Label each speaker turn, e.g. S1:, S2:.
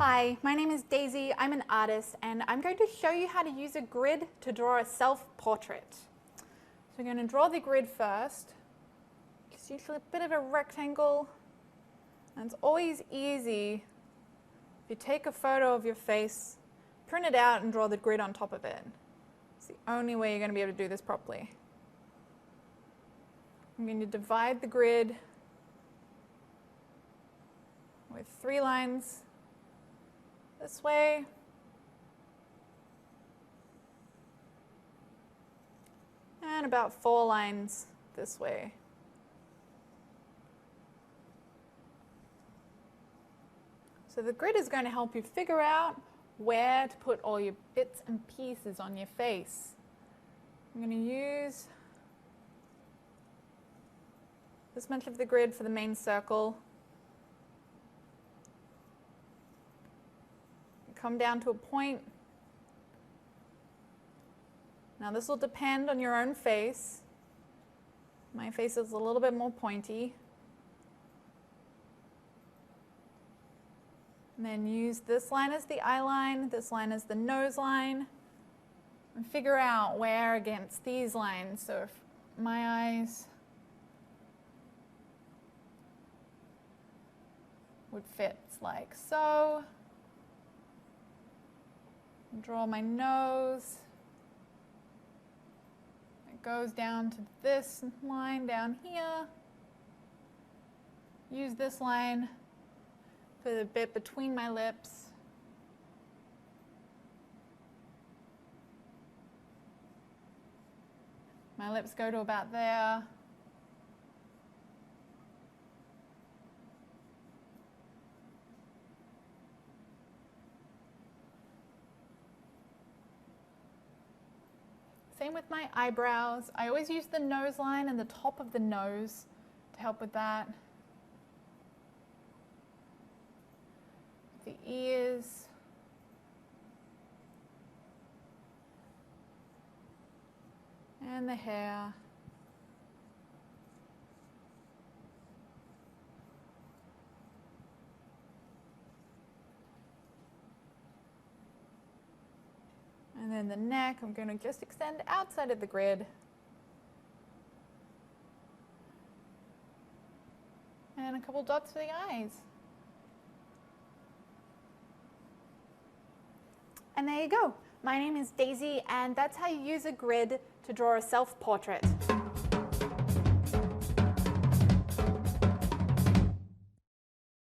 S1: Hi, my name is Daisy. I'm an artist and I'm going to show you how to use a grid to draw a self-portrait. So we're going to draw the grid first. It's usually a bit of a rectangle, and it's always easy if you take a photo of your face, print it out and draw the grid on top of it. It's the only way you're going to be able to do this properly. I'm going to divide the grid with 3 lines this way, and about 4 lines this way. So the grid is going to help you figure out where to put all your bits and pieces on your face. I'm going to use this much of the grid for the main circle. Come down to a point. Now this will depend on your own face. My face is a little bit more pointy. And then use this line as the eye line, this line as the nose line, and figure out where against these lines. So if my eyes would fit like so. Draw my nose. It goes down to this line down here. Use this line for the bit between my lips. My lips go to about there. Same with my eyebrows. I always use the nose line and the top of the nose to help with that. The ears. And the hair. And then the neck, I'm going to just extend outside of the grid. And a couple dots for the eyes. And there you go. My name is Daisy, and that's how you use a grid to draw a self-portrait.